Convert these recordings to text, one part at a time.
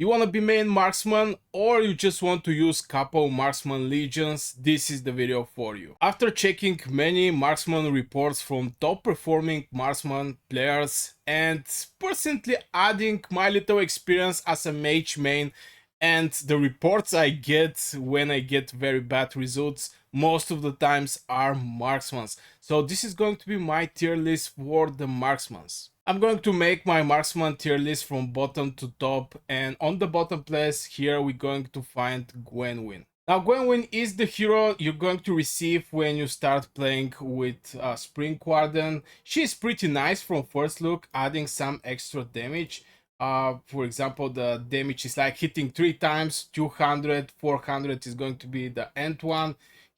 You want to be main marksman or you just want to use couple marksman legions, this is the video for you. After checking many marksman reports from top performing marksman players and personally adding my little experience as a mage main and the reports I get when I get very bad results most of the times are marksmans. So this is going to be my tier list for the marksmans. I'm going to make my marksman tier list from bottom to top, and on the bottom place here we're going to find Gwen Win. Now Gwen Win is the hero you're going to receive when you start playing with Spring Warden. She's pretty nice from first look, adding some extra damage. For example, the damage is like hitting 3 times, 200, 400 is going to be the end one.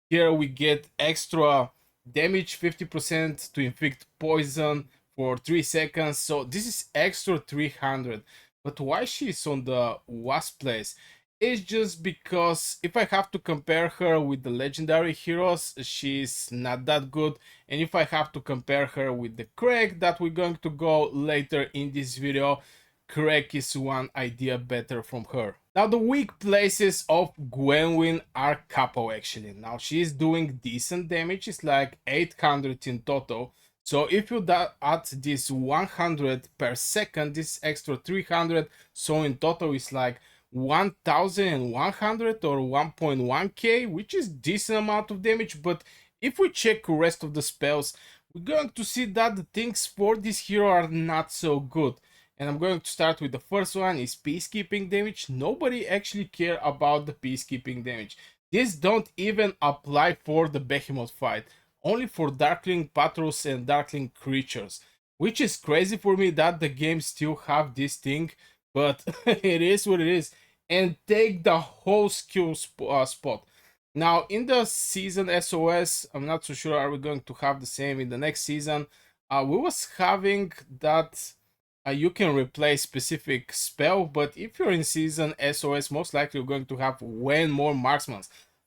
Here we get extra damage, 50% to inflict poison for 3 seconds, so this is extra 300. But why she's on the wasp place? It's just because if I have to compare her with the legendary heroes, she's not that good. And if I have to compare her with the Craig that we're going to go later in this video, Craig is one idea better from her. Now the weak places of Gwen Win are couple actually. Now she's doing decent damage, it's like 800 in total. So if you add this 100 per second, this extra 300, so in total it's like 1100 or 1.1k, which is decent amount of damage. But if we check the rest of the spells, we're going to see that the things for this hero are not so good. And I'm going to start with the first one, is peacekeeping damage. Nobody actually care about the peacekeeping damage. This don't even apply for the behemoth fight, only for darkling patrols and darkling creatures, which is crazy for me that the game still have this thing, but it is what it is. And take the whole skill spot. Now in the season SOS, I'm not so sure are we going to have the same in the next season. We was having that you can replace specific spell, but if you're in season SOS, most likely you're going to have way more marksmen.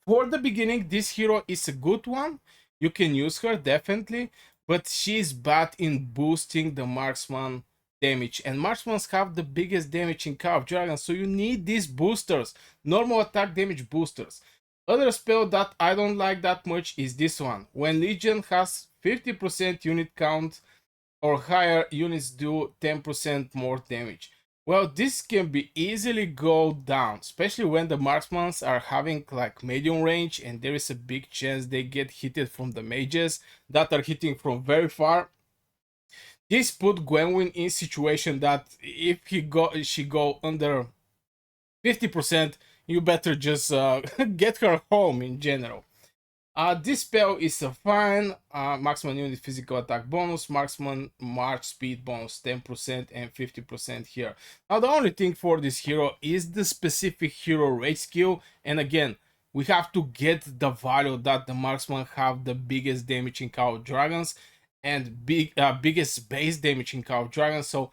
For the beginning, this hero is a good one. You can use her definitely, but she's bad in boosting the marksman damage, and marksmen have the biggest damage in Call of Dragons, so you need these boosters, normal attack damage boosters. Other spell that I don't like that much is this one. When Legion has 50% unit count or higher, units do 10% more damage. Well, this can be easily go down, especially when the marksmen are having like medium range and there is a big chance they get hit from the mages that are hitting from very far. This put Gwen Win in situation that if she go under 50%, you better just get her home in general. This spell is a fine marksman unit physical attack bonus, marksman march speed bonus 10% and 50% here. Now the only thing for this hero is the specific hero race skill, and again we have to get the value that the marksman have the biggest damage in Call of Dragons and biggest base damage in Call of Dragons. So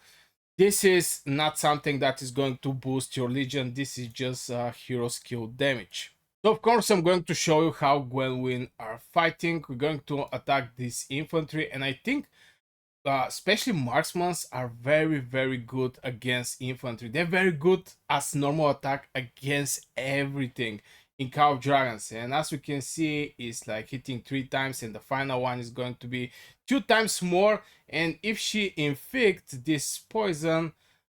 this is not something that is going to boost your legion, this is just hero skill damage. So of course I'm going to show you how Gwen Win are fighting. We're going to attack this infantry, and I think especially marksmen are very good against infantry. They're very good as normal attack against everything in Call of Dragons, and as we can see it's like hitting 3 times, and the final one is going to be 2 times more. And if she inflicts this poison,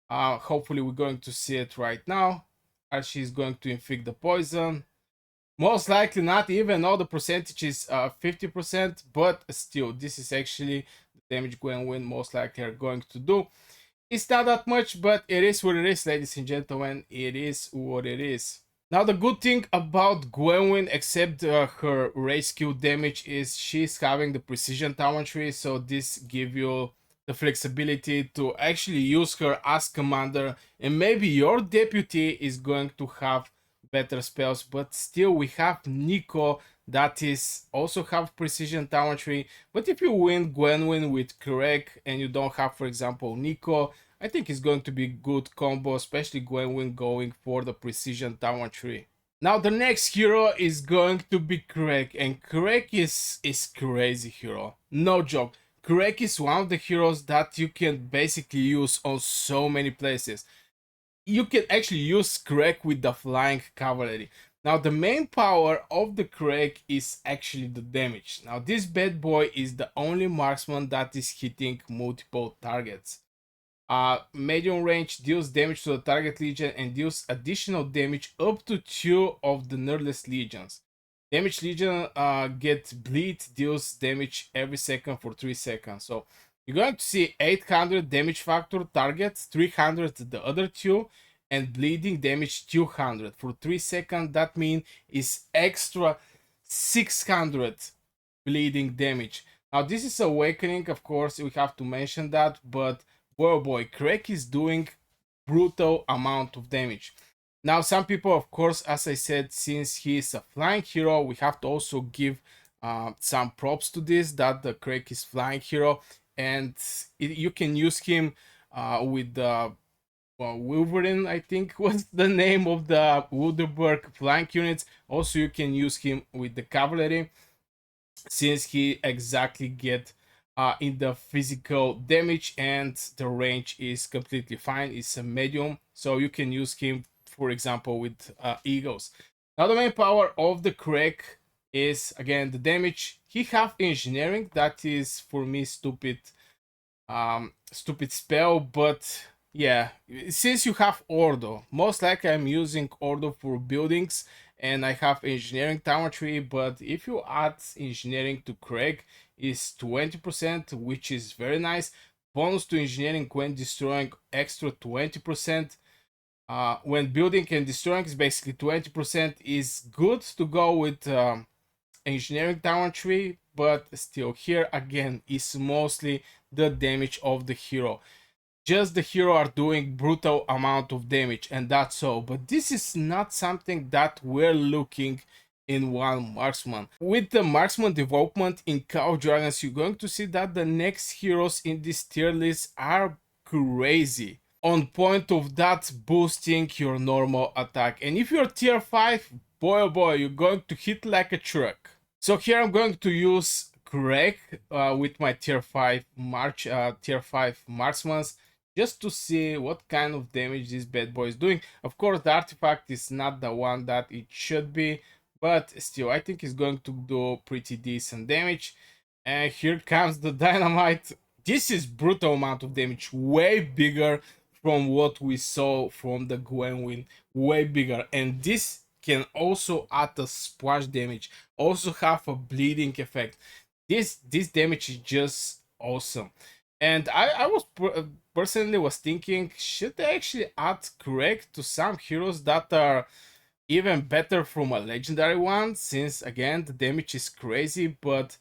hopefully we're going to see it right now as she's going to inflict the poison. Most likely not even all the percentage is 50%, but still, this is actually the damage Gwen Win most likely are going to do. It's not that much, but it is what it is, ladies and gentlemen. It is what it is. Now, the good thing about Gwen Win, except her race skill damage, is she's having the precision talentry, so this gives you the flexibility to actually use her as commander, and maybe your deputy is going to have better spells, but still we have Niko that is also have precision talentry. But if you win Gwen Win with Craig and you don't have, for example, Niko, I think it's going to be good combo, especially Gwen Win going for the precision talentry. Now the next hero is going to be Craig, and Craig is crazy hero, no joke. Craig is one of the heroes that you can basically use on so many places. you can actually use Craig with the flying cavalry. Now the main power of the Craig is actually the damage. Now this bad boy is the only marksman that is hitting multiple targets. Medium range deals damage to the target legion and deals additional damage up to 2 of the nerdless legions. Damage legion get bleed, deals damage every second for 3 seconds. So you're going to see 800 damage factor targets, 300 the other two, and bleeding damage 200 for 3 seconds. That means is extra 600 bleeding damage. Now this is awakening, of course, we have to mention that, but oh boy, Craig is doing brutal amount of damage. Now some people, of course, as I said, since he is a flying hero, we have to also give some props to this, that the Craig is flying hero, and you can use him with the Wolverine, I think was the name of the Woudenberg flank units. Also you can use him with the cavalry, since he exactly get in the physical damage, and the range is completely fine. It's a medium, so you can use him, for example, with eagles. Now the main power of the Craig is again the damage. He have engineering, that is for me stupid spell, but yeah, since you have ordo, most likely I'm using ordo for buildings, and I have engineering tower tree. But if you add engineering to Craig, is 20%, which is very nice. Bonus to engineering when destroying, extra 20%. When building and destroying is basically 20%, is good to go with engineering tower tree, but still here again is mostly the damage of the hero. Just the hero are doing brutal amount of damage, and that's all. But this is not something that we're looking in one marksman. With the marksman development in Call of Dragons, you're going to see that the next heroes in this tier list are crazy, on point of that boosting your normal attack. And if you're tier 5, boy oh boy, you're going to hit like a truck. So here I'm going to use Craig with my tier 5 marksmans, just to see what kind of damage this bad boy is doing. Of course, the artifact is not the one that it should be, but still, I think it's going to do pretty decent damage. And here comes the dynamite. This is brutal amount of damage, way bigger from what we saw from the Gwen Win, way bigger. And this can also add a splash damage, also have a bleeding effect. This damage is just awesome. And I was personally was thinking, should they actually add Craig to some heroes that are even better from a legendary one, since again the damage is crazy, but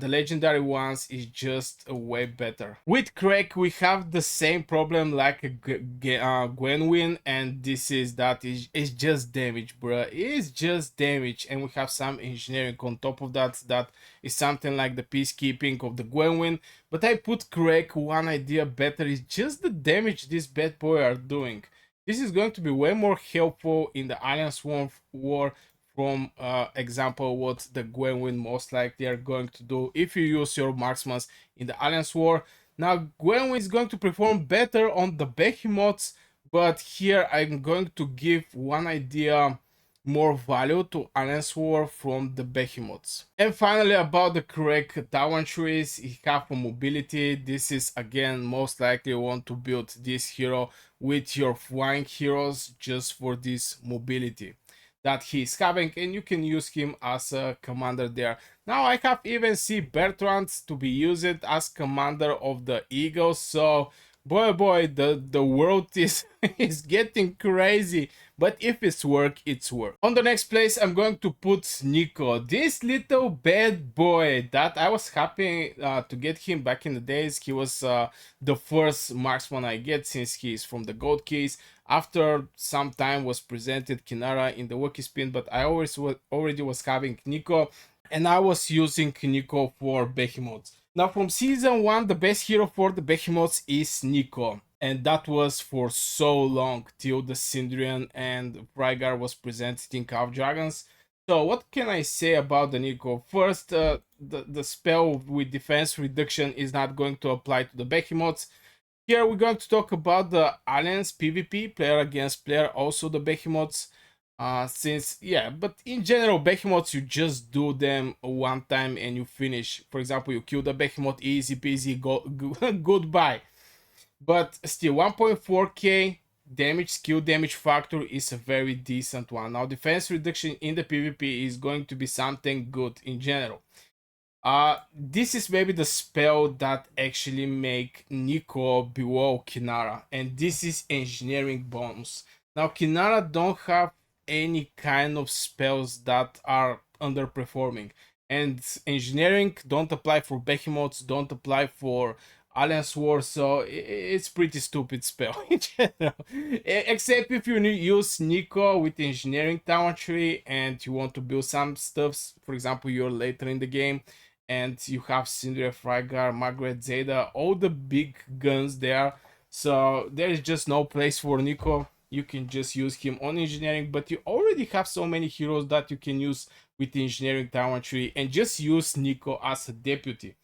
the legendary ones is just way better. With Craig we have the same problem like Gwen Win, and this is that it's just damage, bro. It's just damage, and we have some engineering on top of that. That is something like the peacekeeping of the Gwen Win. But I put Craig one idea better, is just the damage this bad boy are doing. This is going to be way more helpful in the Alliance War from example what the Gwen Win most likely are going to do if you use your marksmen in the Alliance War. Now Gwen Win is going to perform better on the behemoths, but here I'm going to give one idea more value to Alliance War from the behemoths. And finally, about the correct tower trees, he have a mobility. This is again most likely you want to build this hero with your flying heroes just for this mobility that he's having, and you can use him as a commander there. Now I have even seen Bertrand to be used as commander of the Eagles, so boy, the world is is getting crazy. But if it's work, it's work. On the next place, I'm going to put Niko, this little bad boy that I was happy to get him back in the days. He was the first marksman I get, since he is from the gold keys. After some time was presented Kinara in the Wookiee spin, but I already was having Niko, and I was using Niko for behemoths. Now from season 1, the best hero for the behemoths is Niko, and that was for so long till the Syrian and Fryar was presented in Call of Dragons. So what can I say about the Niko? First, the spell with defense reduction is not going to apply to the behemoths. Here we're going to talk about the alliance PvP, player against player, also the behemoths. Since yeah, but in general, behemoths you just do them one time and you finish. For example, you kill the behemoth, easy peasy, goodbye. But still, 1.4k damage, skill damage factor is a very decent one. Now, defense reduction in the PvP is going to be something good in general. This is maybe the spell that actually make Niko below Kinara, and this is engineering bonus. Now, Kinara don't have any kind of spells that are underperforming, and engineering don't apply for behemoths, don't apply for Alliance War, so it's pretty stupid spell in general. Except if you use Niko with engineering talent tree and you want to build some stuffs, for example, you're later in the game and you have Syrian, Fragar, Margaret, Zeta, all the big guns there. So there is just no place for Niko. You can just use him on engineering, but you already have so many heroes that you can use with the engineering talent tree and just use Niko as a deputy.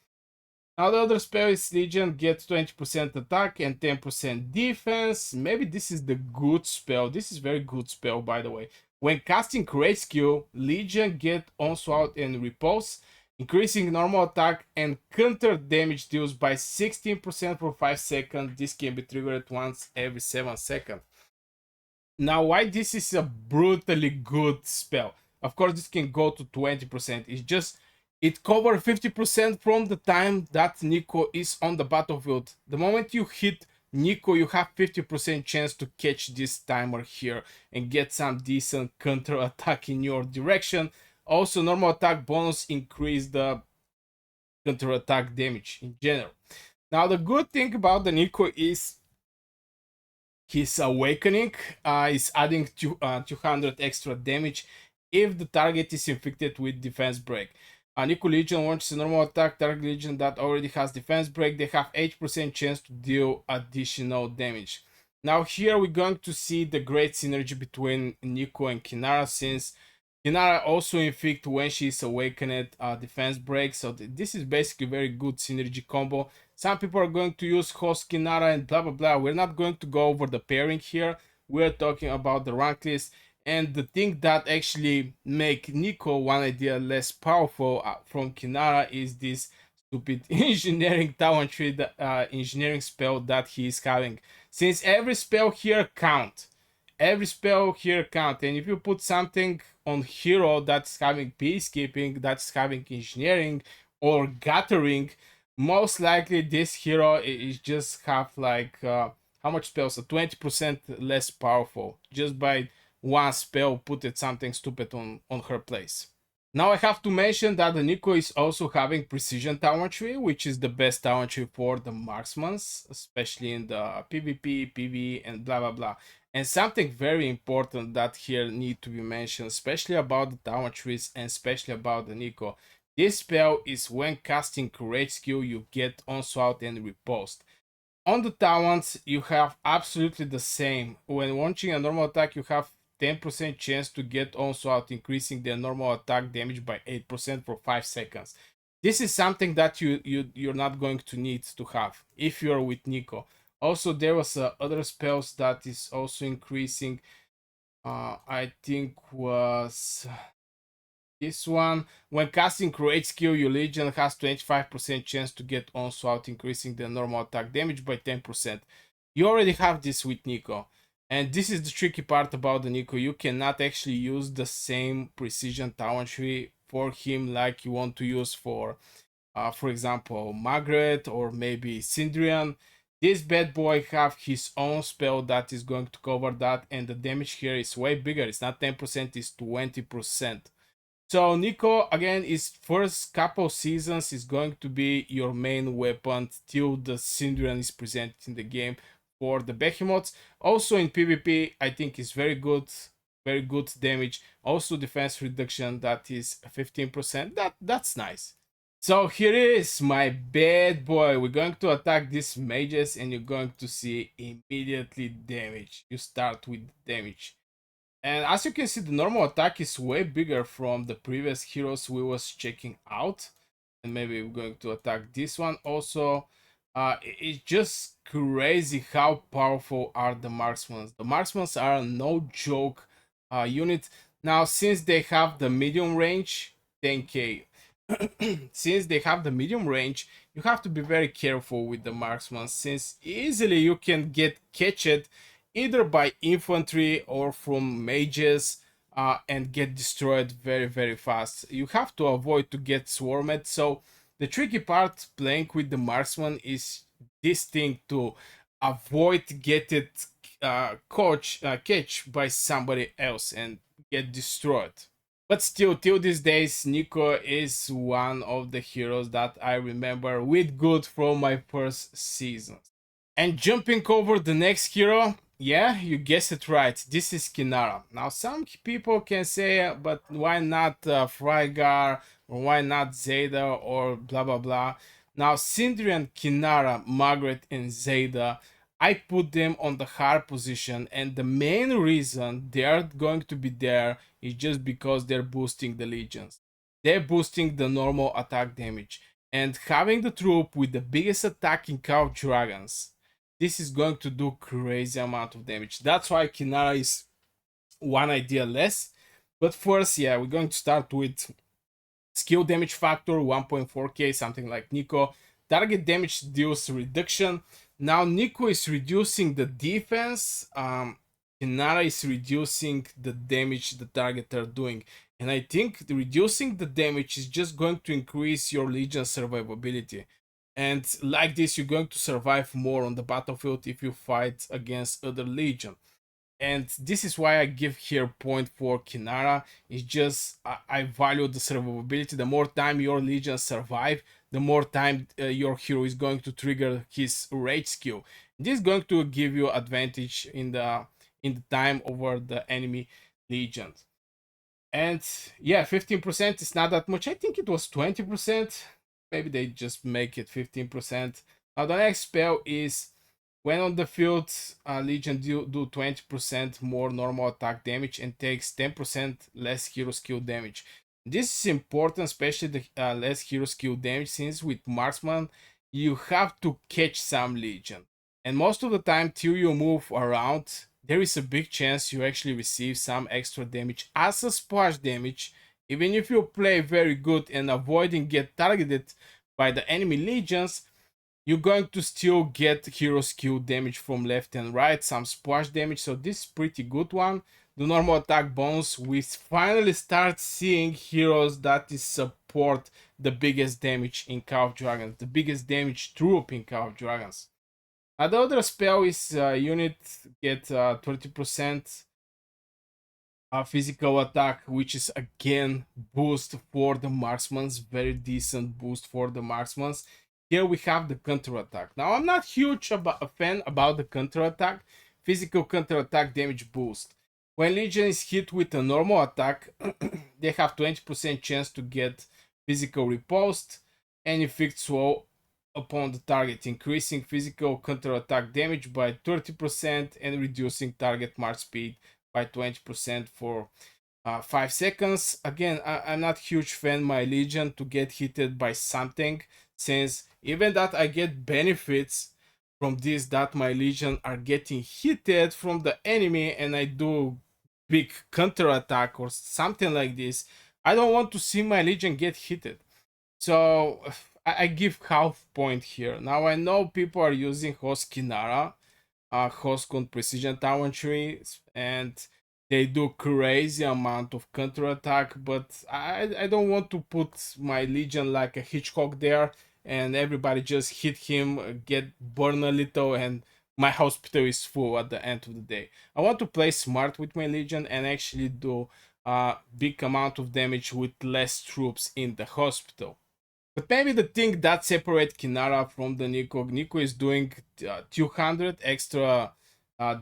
Now the other spell is Legion, gets 20% attack and 10% defense. Maybe this is the good spell. This is very good spell, by the way. When casting Great Skill, Legion get Onslaught and Repulse, increasing normal attack and counter damage deals by 16% for 5 seconds. This can be triggered once every 7 seconds. Now, why this is a brutally good spell? Of course, this can go to 20%. It's just it covers 50% from the time that Niko is on the battlefield. The moment you hit Niko, you have 50% chance to catch this timer here and get some decent counter attack in your direction. Also, normal attack bonus increase the counter attack damage in general. Now, the good thing about the Niko is his awakening is adding 200 extra damage if the target is infected with defense break. Niko Legion launches a normal attack. Target Legion that already has defense break, they have 8% chance to deal additional damage. Now here we're going to see the great synergy between Niko and Kinara, since Kinara also inflict when she is awakened defense break. So this is basically very good synergy combo. Some people are going to use host Kinara and blah blah blah. We're not going to go over the pairing here. We're talking about the rank list. And the thing that actually make Niko one idea less powerful from Kinara is this stupid engineering talent tree, the engineering spell that he is having. Since every spell here count, and if you put something on hero that's having peacekeeping, that's having engineering or gathering, most likely this hero is just have like how much spells? 20% less powerful just by one spell put it something stupid on her place. Now I have to mention that the Niko is also having precision talent tree, which is the best talent tree for the marksmans, especially in the PvP, PvE, and blah blah blah. And something very important that here need to be mentioned, especially about the talent trees and especially about the Niko. This spell is when casting Courage skill, you get Onslaught and Riposte. On the talents, you have absolutely the same. When launching a normal attack, you have 10% chance to get Onslaught, increasing their normal attack damage by 8% for 5 seconds. This is something that you're not going to need to have if you're with Niko. Also, there was other spells that is also increasing. I think was this one. When casting Create skill, your Legion has 25% chance to get Onslaught, increasing the normal attack damage by 10%. You already have this with Niko. And this is the tricky part about the Niko. You cannot actually use the same precision talent tree for him like you want to use for example, Margaret or maybe Syrian. This bad boy have his own spell that is going to cover that, and the damage here is way bigger. It's not 10%, it's 20%. So Niko, again, is first couple seasons is going to be your main weapon till the Syrian is presented in the game for the behemoths. Also in PvP, I think is very good damage. Also defense reduction that is 15%. That's nice. So here is my bad boy. We're going to attack these mages and you're going to see immediately damage. You start with damage. And as you can see, the normal attack is way bigger from the previous heroes we was checking out. And maybe we're going to attack this one also. It's just crazy how powerful are the marksmen. The marksmen are no joke unit. Now, since they have the medium range, 10k. Since they have the medium range, you have to be very careful with the marksman, since easily you can get catched either by infantry or from mages, and get destroyed very very fast. You have to avoid to get swarmed. So the tricky part playing with the marksman is this thing to avoid get it catch by somebody else and get destroyed. But still, till these days, Niko is one of the heroes that I remember with good from my first season. And jumping over the next hero, yeah, you guessed it right. This is Kinara. Now, some people can say, but why not Frygar, or why not Zeta, or blah blah blah. Now, Syrian, Kinara, Margaret, and Zeta, I put them on the hard position, and the main reason they are going to be there is just because they're boosting the legions. They're boosting the normal attack damage, and having the troop with the biggest attack in Call of Dragons, this is going to do crazy amount of damage. That's why Kinara is one idea less. But first, yeah, we're going to start with skill damage factor 1.4k, something like Niko. Target damage deals reduction. Now Niko is reducing the defense. Kinara is reducing the damage the target are doing. And I think reducing the damage is just going to increase your legion survivability. And like this, you're going to survive more on the battlefield if you fight against other legion. And this is why I give here point for Kinara. It's just I value the survivability. The more time your legion survive, the more time your hero is going to trigger his rage skill. This is going to give you advantage in the time over the enemy legions. And yeah, 15% is not that much. I think it was 20%. Maybe they just make it 15%. Now the next spell is when on the field, Legion do 20% more normal attack damage and takes 10% less hero skill damage. This is important, especially the less hero skill damage, since with Marksman, you have to catch some Legion. And most of the time, till you move around, there is a big chance you actually receive some extra damage as a splash damage, even if you play very good and avoiding get targeted by the enemy legions. You're going to still get hero skill damage from left and right, some splash damage, so this is pretty good one. The normal attack bonus, we finally start seeing heroes that is support the biggest damage in Call of Dragons, the biggest damage troop in Call of Dragons. The other spell is unit get 30% physical attack, which is again boost for the marksmans, very decent boost for the marksmans. Here we have the counter attack. Now I'm not huge about a fan about the counter attack, physical counter attack damage boost. When Legion is hit with a normal attack, they have 20% chance to get physical riposte and inflict slow upon the target, increasing physical counter attack damage by 30% and reducing target march speed by 20% for 5 seconds. Again, I'm not huge fan my Legion to get hit by something, since even that I get benefits from this, that my Legion are getting hit from the enemy and I do big counter attack or something like this. I don't want to see my Legion get hit. So I give half point here. Now I know people are using host Kinara, host con precision tower trees, and they do crazy amount of counter attack, but I don't want to put my Legion like a Hitchcock there and everybody just hit him, get burned a little, and my hospital is full at the end of the day. I want to play smart with my Legion and actually do a big amount of damage with less troops in the hospital. But maybe the thing that separates Kinara from the Niko is doing 200 extra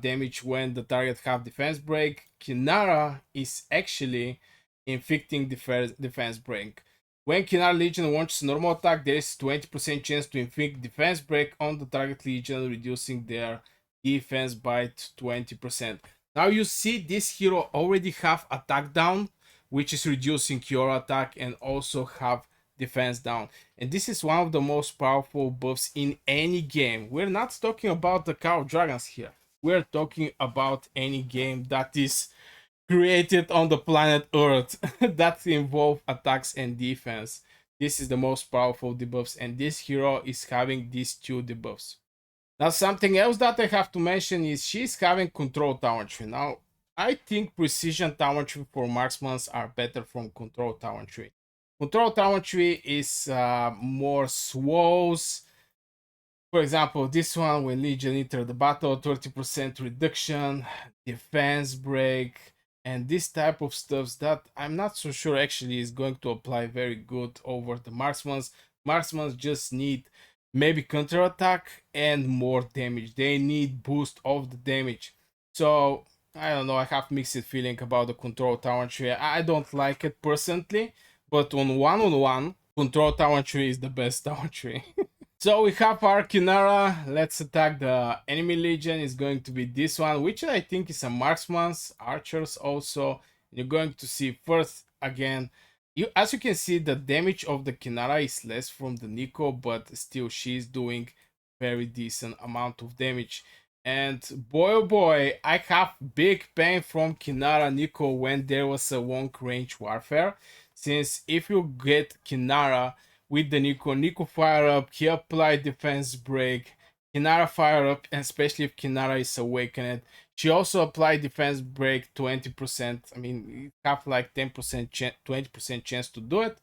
damage when the target have defense break. Kinara is actually inflicting defense break. When Kinara Legion launches normal attack, there is 20% chance to inflict defense break on the target Legion, reducing their defense by 20%. Now you see this hero already have attack down, which is reducing your attack, and also have defense down. And this is one of the most powerful buffs in any game. We're not talking about the Cow Dragons here. We're talking about any game that is created on the planet Earth that involve attacks and defense. This is the most powerful debuffs, and this hero is having these two debuffs. Now, something else that I have to mention is she's having control Talentry. Now, I think precision Talentry for marksmen are better from control Talentry. Control Talentry is more swows. For example, this one, when Legion enter the battle, 30% reduction, defense break, and this type of stuff that I'm not so sure actually is going to apply very good over the marksmen. Marksmen just need maybe counter attack and more damage. They need boost of the damage. So I don't know, I have mixed feeling about the control Talentry. I don't like it personally, but on one, control Talentry is the best Talentry. So we have our Kinara. Let's attack the enemy legion. Is going to be this one, which I think is a marksman's, archers also. You're going to see first again. As you can see, the damage of the Kinara is less from the Niko, but still she's doing very decent amount of damage. And boy oh boy, I have big pain from Kinara Niko when there was a long range warfare. Since if you get Kinara with the Niko fire up, he applied defense break, Kinara fire up, and especially if Kinara is awakened. She also applied defense break 20%. I mean, you have like 10%, 20% chance to do it.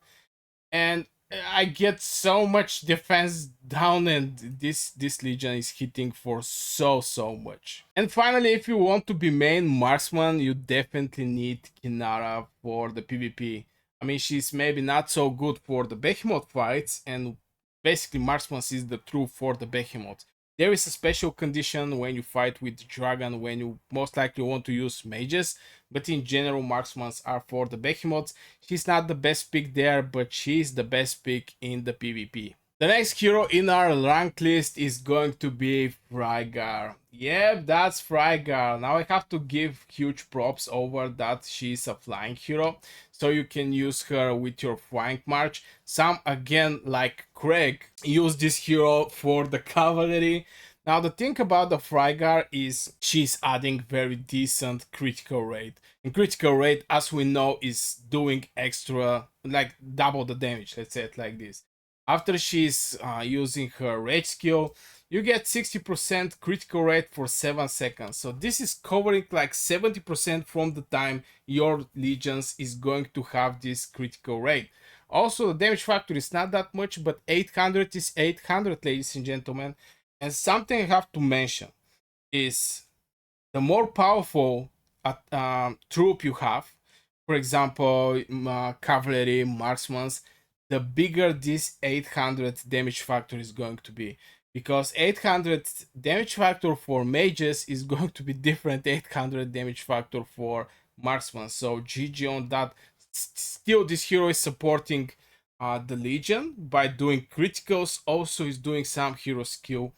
And I get so much defense down, and this legion is hitting for so much. And finally, if you want to be main marksman, you definitely need Kinara for the PvP. I mean, she's maybe not so good for the behemoth fights, and basically marksman is the truth for the behemoth. There is a special condition when you fight with the dragon, when you most likely want to use mages, but in general marksmen are for the behemoths. She's not the best pick there, but she's the best pick in the PvP. The next hero in our rank list is going to be Fragar. Yep, that's Fragar. Now I have to give huge props over that she's a flying hero, so you can use her with your flank march. Some, again, like Craig, use this hero for the cavalry. Now the thing about the Fragar is she's adding very decent critical rate. And critical rate, as we know, is doing extra, like double the damage, let's say it like this. After she's using her rage skill, you get 60% critical rate for 7 seconds. So this is covering like 70% from the time your legions is going to have this critical rate. Also, the damage factor is not that much, but 800 is 800, ladies and gentlemen. And something I have to mention is the more powerful troop you have, for example, cavalry, marksmen, the bigger this 800 damage factor is going to be. Because 800 damage factor for mages is going to be different 800 damage factor for marksmen. So GG on that. Still, this hero is supporting the legion by doing criticals. Also is doing some hero skill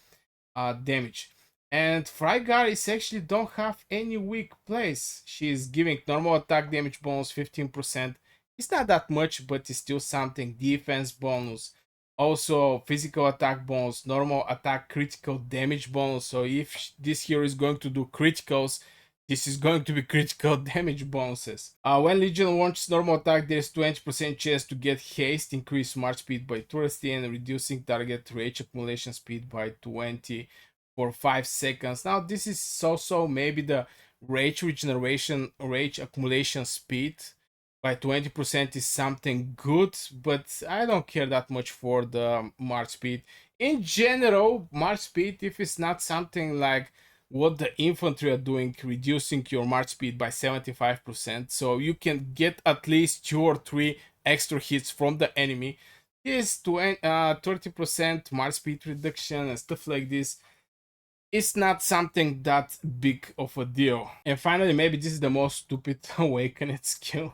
damage. And Fryar is actually don't have any weak place. She is giving normal attack damage bonus 15%. It's not that much, but it's still something. Defense bonus, also physical attack bonus, normal attack critical damage bonus. So if this hero is going to do criticals, this is going to be critical damage bonuses. When Legion launches normal attack, there's 20% chance to get haste, increase march speed by 30, and reducing target rage accumulation speed by 20 for 5 seconds. Now this is so maybe the rage regeneration, rage accumulation speed by 20% is something good, but I don't care that much for the march speed. In general, march speed, if it's not something like what the infantry are doing, reducing your march speed by 75%, so you can get at least 2 or 3 extra hits from the enemy, is 30% march speed reduction and stuff like this. It's not something that big of a deal. And finally, maybe this is the most stupid awakened skill.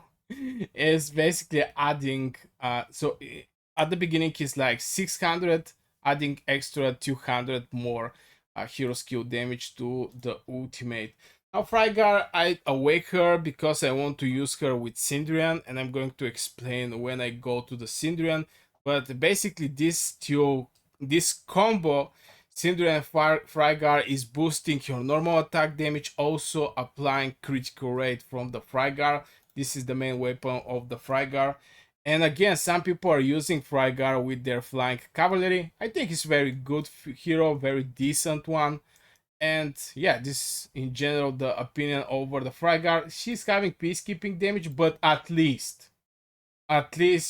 Is basically adding at the beginning is like 600, adding extra 200 more hero skill damage to the ultimate. Now Fragar, I awake her because I want to use her with Syrian, and I'm going to explain when I go to the Syrian. But basically, this combo, Syrian and Fragar, is boosting your normal attack damage, also applying critical rate from the Fragar. This is the main weapon of the Fragar. And again, some people are using Fragar with their flying cavalry. I think it's very good hero, very decent one. And yeah, this in general the opinion over the Fragar. She's having peacekeeping damage, but at least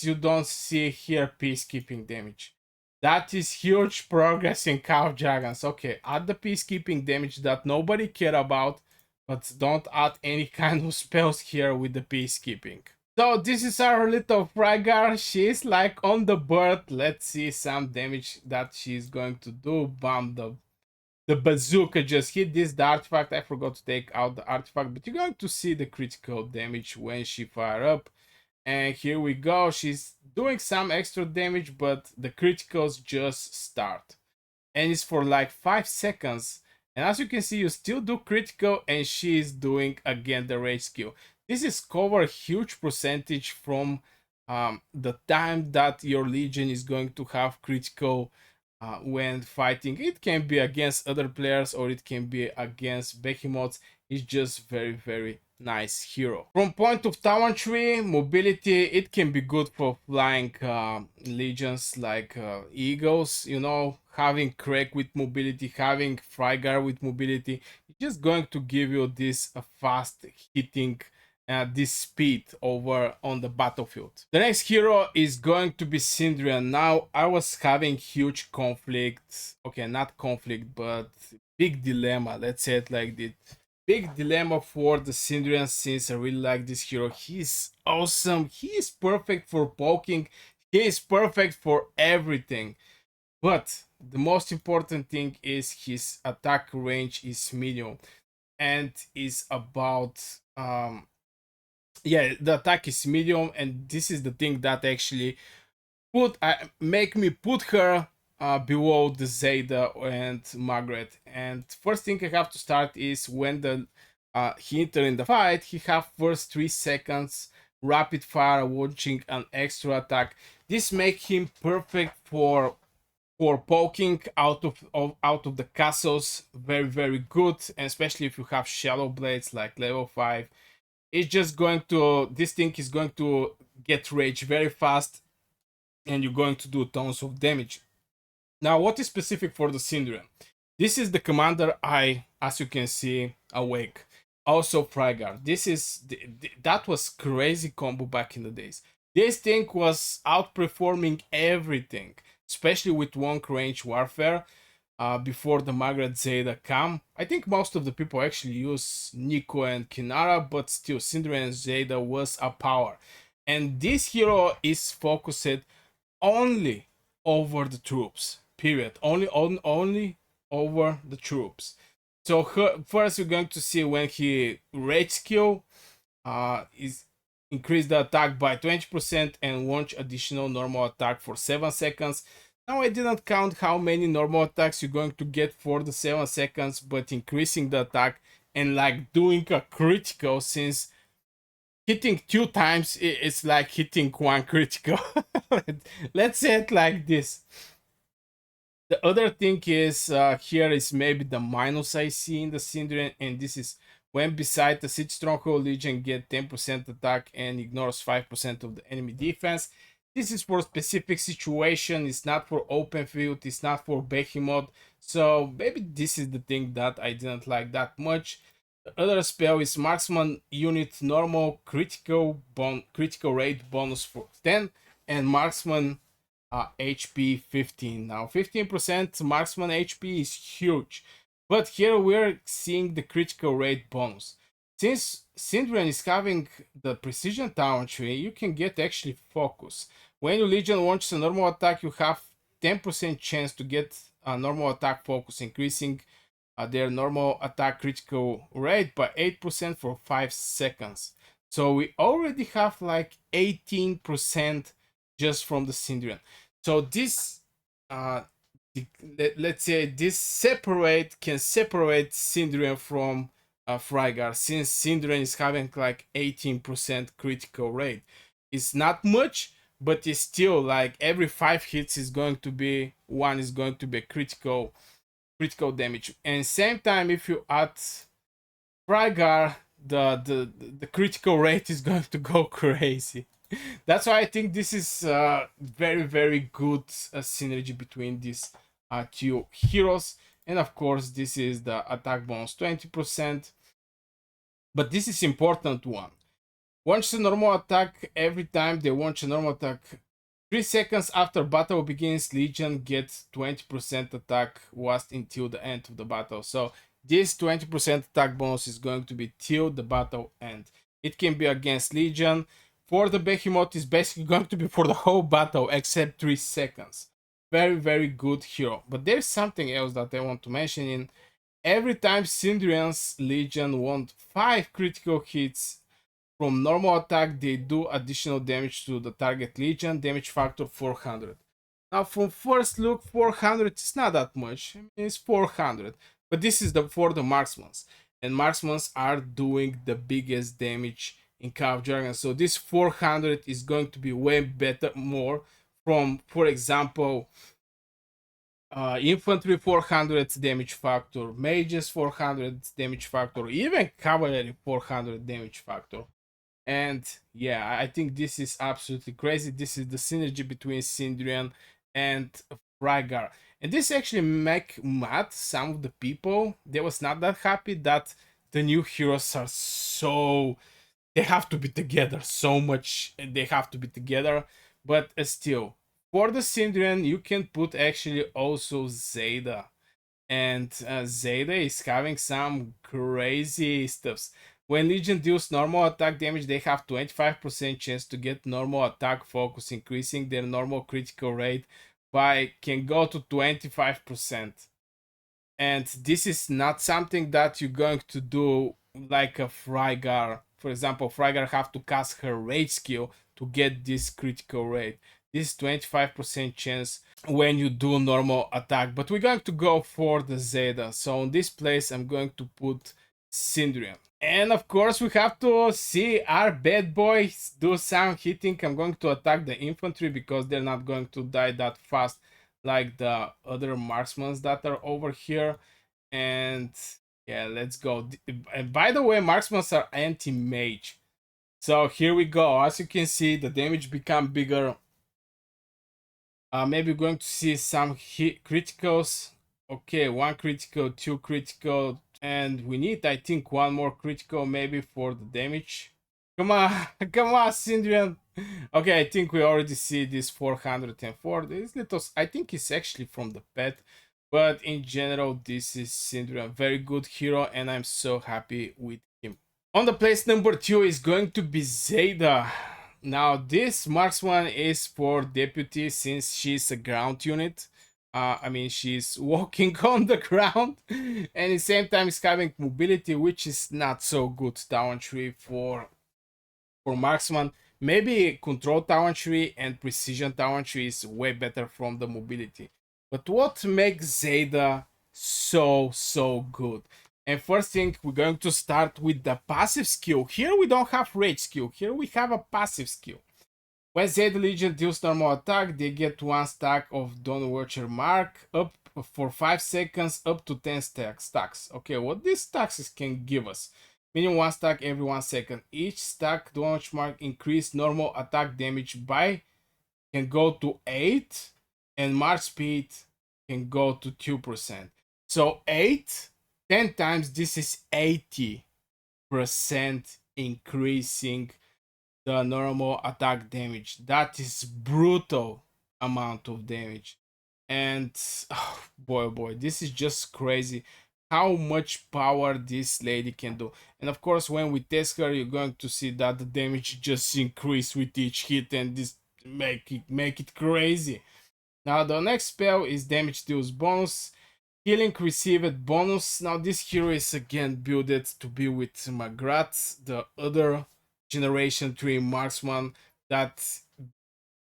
you don't see here peacekeeping damage. That is huge progress in Cow Dragons. Okay, add the peacekeeping damage that nobody care about, but don't add any kind of spells here with the peacekeeping. So this is our little Fragar. She's like on the bird. Let's see some damage that she's going to do. Bam, the bazooka just hit this the artifact. I forgot to take out the artifact, but you're going to see the critical damage when she fire up. And here we go. She's doing some extra damage, but the criticals just start. And it's for like 5 seconds. And as you can see, you still do critical, and she is doing again the rage skill. This is cover huge percentage from the time that your legion is going to have critical when fighting. It can be against other players or it can be against behemoths. It's just very, very nice hero. From point of tower tree, mobility, it can be good for flying legions like eagles, you know, having Craig with mobility, having Frygar with mobility. It's just going to give you this fast hitting this speed over on the battlefield. The next hero is going to be Syrian. Now, I was having huge conflict. Okay, not conflict, but big dilemma. Let's say it like this. Big dilemma for the Syrian since I really like this hero. He's awesome. He is perfect for poking. He is perfect for everything. But the most important thing is his attack range is medium and is about yeah, the attack is medium, and this is the thing that actually make me put her below the Zeta and Margaret. And first thing I have to start is when the he enter in the fight, he have first 3 seconds rapid fire launching an extra attack. This make him perfect for poking out of the castles. Very, very good, and especially if you have shallow blades like level 5. It's just going to, this thing is going to get rage very fast, and you're going to do tons of damage. Now, what is specific for the Syrian? This is the commander eye, as you can see, awake. Also Fragar. This is that was crazy combo back in the days. This thing was outperforming everything, especially with long range warfare. Before the Margaret Zeta come. I think most of the people actually use Niko and Kinara, but still Syrian and Zeta was a power. And this hero is focused only over the troops. Period. Only over the troops. So first you're going to see when he rage skill is increase the attack by 20% and launch additional normal attack for 7 seconds. Now I didn't count how many normal attacks you're going to get for the 7 seconds, but increasing the attack and like doing a critical, since hitting 2 times it's like hitting 1 critical. Let's say it like this. The other thing is here is maybe the minus I see in the Syrian, and this is when beside the Siege Stronghold Legion get 10% attack and ignores 5% of the enemy defense. This is for specific situation, it's not for open field, it's not for behemoth. So maybe this is the thing that I didn't like that much. The other spell is marksman unit normal critical rate bonus for 10 and marksman HP 15. Now 15% marksman HP is huge, but here we're seeing the critical rate bonus. Since Syrian is having the precision tower tree, you can get actually focus. When your legion launches a normal attack, you have 10% chance to get a normal attack focus, increasing their normal attack critical rate by 8% for 5 seconds. So we already have like 18% just from the Syrian. So this, let's say this can separate Syrian from Fragar, since Syrian is having like 18% critical rate. It's not much, but it's still like every 5 hits is going to be one is going to be critical damage. And same time, if you add Fragar, the critical rate is going to go crazy. That's why I think this is very good synergy between these two heroes. And of course, this is the attack bonus 20%. But this is important one. Launch a normal attack every time they launch a normal attack. 3 seconds after battle begins, Legion gets 20% attack last until the end of the battle. So this 20% attack bonus is going to be till the battle end. It can be against Legion. For the Behemoth, is basically going to be for the whole battle except 3 seconds. Very good hero. But there's something else that I want to mention in. Every time Syrian's Legion want 5 critical hits from normal attack, they do additional damage to the target Legion, damage factor 400. Now from first look, 400 is not that much, it's 400. But this is for the marksmen. And marksmen are doing the biggest damage in Call of Jargon. So this 400 is going to be way better, more from, for example, infantry 400 damage factor, mages 400 damage factor, even cavalry 400 damage factor. And yeah, I think this is absolutely crazy. This is the synergy between Syrian and Fragar. And this actually make mad some of the people. They was not that happy that the new heroes are so... They have to be together so much. They have to be together. But still, for the Syrian, you can put actually also Zeta. And Zeta is having some crazy stuffs. When Legion deals normal attack damage, they have 25% chance to get normal attack focus, increasing their normal critical rate by can go to 25%. And this is not something that you're going to do like a Fryar. For example, Fragar have to cast her rage skill to get this critical rate. This 25% chance when you do normal attack. But we're going to go for the Zeta. So in this place, I'm going to put Syrian. And of course, we have to see our bad boys do some hitting. I'm going to attack the infantry because they're not going to die that fast like the other marksmen that are over here. And yeah, let's go. And by the way, marksmen are anti-mage. So here we go. As you can see, the damage become bigger. Maybe we're going to see some criticals. Okay, 1 critical, 2 critical, and we need, I think, 1 more critical maybe for the damage. Come on, come on, Syrian. Okay, I think we already see this 404. This little, I think it's actually from the pet, but in general, this is Syrian, very good hero, and I'm so happy with him. On the place number 2 is going to be Zeta. Now, this marksman is for deputy since she's a ground unit. I mean, she's walking on the ground, and at the same time, is having mobility, which is not so good talent tree for marksman. Maybe control talent tree and precision talent tree is way better from the mobility. But what makes Zeta so good? And first thing, we're going to start with the passive skill. Here we don't have rage skill. Here we have a passive skill. When Zeta Legion deals normal attack, they get 1 stack of Dawn Watcher Mark up for 5 seconds, up to 10 stacks. Okay, what these stacks can give us? Meaning 1 stack every 1 second. Each stack Dawn Watcher Mark increase normal attack damage by can go to 8, and march speed can go to 2%. So 8, 10 times, this is 80% increasing the normal attack damage. That is brutal amount of damage. And oh boy, this is just crazy how much power this lady can do. And of course, when we test her, you're going to see that the damage just increase with each hit, and this make it crazy. Now the next spell is damage deals bonus, healing received bonus. Now this hero is again builded to be with Margaret, the other generation 3 marksman that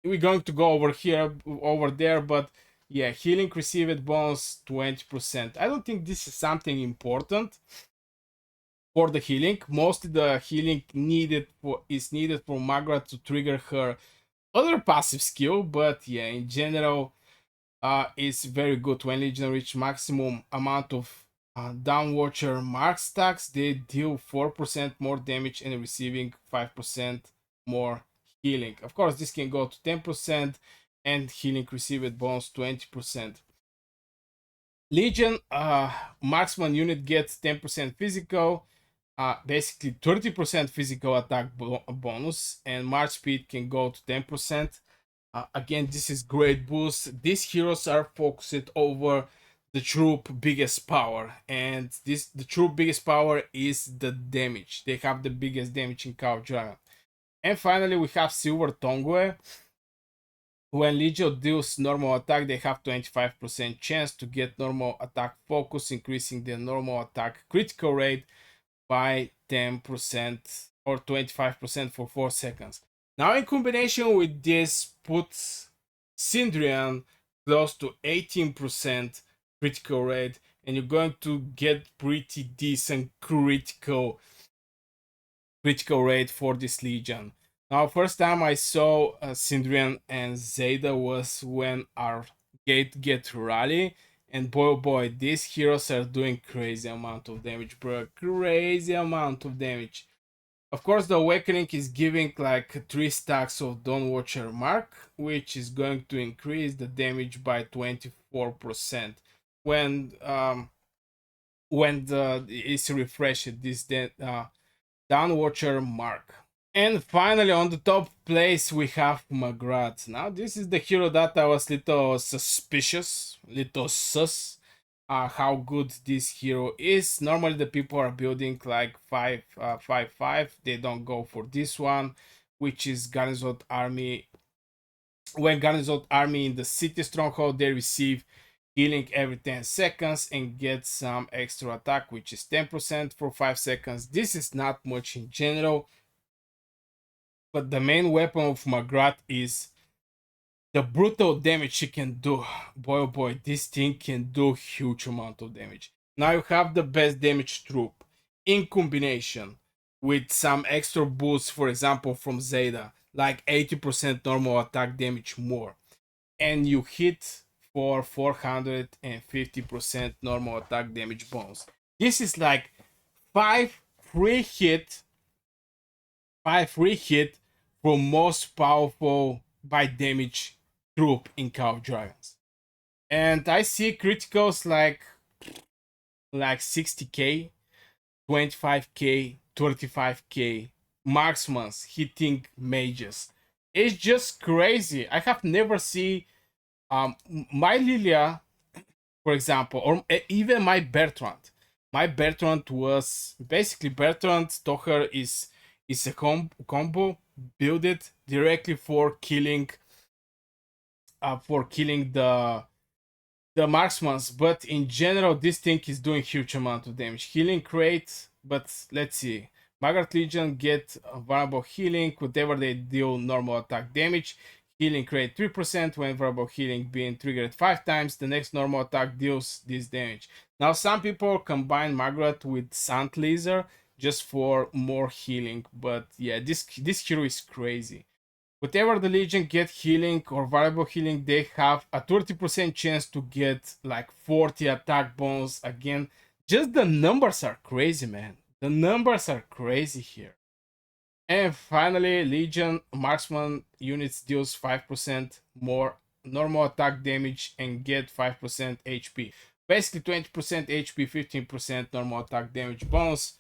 we're going to go over there, but yeah, healing received bonus 20%. I don't think this is something important for the healing. Mostly the healing is needed for Margaret to trigger her other passive skill, but yeah, in general, it's very good. When Legion reach maximum amount of downwatcher mark stacks, they deal 4% more damage and receiving 5% more healing. Of course, this can go to 10% and healing received bonus 20%. Legion marksman unit gets 10% physical, basically 30% physical attack bonus, and march speed can go to 10%. Again, this is great boost. These heroes are focused over the troop biggest power, and the troop biggest power is the damage. They have the biggest damage in Cow Dragon. And finally, we have Silver Tongue. When Legion deals normal attack, they have 25% chance to get normal attack focus, increasing the normal attack critical rate by 10% or 25% for 4 seconds. Now, in combination with this, puts Syrian close to 18% critical rate, and you're going to get pretty decent critical rate for this Legion. Now, first time I saw Syrian and Zeta was when our gate get rally, and boy oh boy, these heroes are doing crazy amount of damage, bro. Crazy amount of damage. Of course, the Awakening is giving like 3 stacks of Dawn Watcher Mark, which is going to increase the damage by 24% when the is refreshed this Dawn Watcher Mark. And finally, on the top place, we have Margaret. Now, this is the hero that I was little suspicious, little sus, how good this hero is. Normally, the people are building like 5-5. They don't go for this one, which is Garrison Army. When Garrison Army in the city stronghold, they receive healing every 10 seconds and get some extra attack, which is 10% for 5 seconds. This is not much in general, but the main weapon of Margaret is the brutal damage she can do. Boy oh boy, this thing can do huge amount of damage. Now you have the best damage troop in combination with some extra boosts, for example from Zeta, like 80% normal attack damage more, and you hit for 450% normal attack damage bonus. This is like 5 free hit 5 free hit from most powerful by damage troop in Call of Dragons. And I see criticals like 60k, 25k, 35k, marksmans hitting mages. It's just crazy. I have never seen my Lilia, for example, or even my Bertrand. My Bertrand was basically Bertrand Stoker is a combo build it directly for killing the marksmans, but in general this thing is doing huge amount of damage. Healing rate, but let's see. Margaret Legion get variable healing whatever they deal normal attack damage. Healing rate 3% when variable healing being triggered 5 times. The next normal attack deals this damage. Now some people combine Margaret with Sand Laser just for more healing, but yeah, this hero is crazy. Whatever the Legion get healing or variable healing, they have a 30% chance to get like 40 attack bonus again. Just the numbers are crazy, man. The numbers are crazy here. And finally, Legion marksman units deals 5% more normal attack damage and get 5% HP. Basically 20% HP, 15% normal attack damage bonus.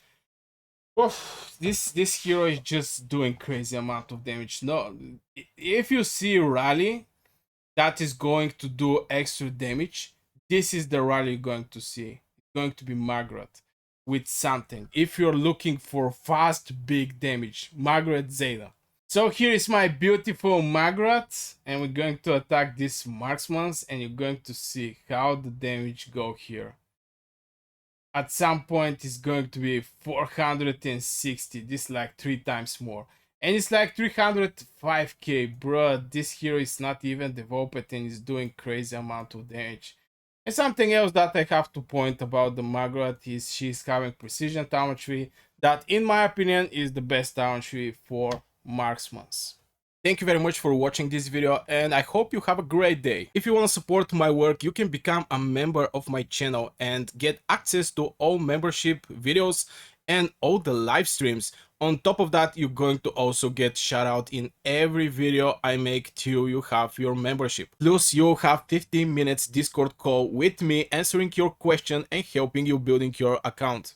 Oof, this hero is just doing crazy amount of damage. No, if you see rally that is going to do extra damage, this is the rally you're going to see. It's going to be Margaret with something. If you're looking for fast big damage, Margaret Zeta. So here is my beautiful Margaret, and we're going to attack these marksmans, and you're going to see how the damage go here. At some point it's going to be 460. This is like 3 times more, and it's like 305k, bro. This hero is not even developed and is doing crazy amount of damage. And something else that I have to point about the Margaret is she's having precision talent tree that in my opinion is the best talent tree for marksmans. Thank you very much for watching this video, and I hope you have a great day. If you want to support my work, you can become a member of my channel and get access to all membership videos and all the live streams. On top of that, you're going to also get shout out in every video I make till you have your membership. Plus, you'll have 15 minutes Discord call with me answering your question and helping you building your account.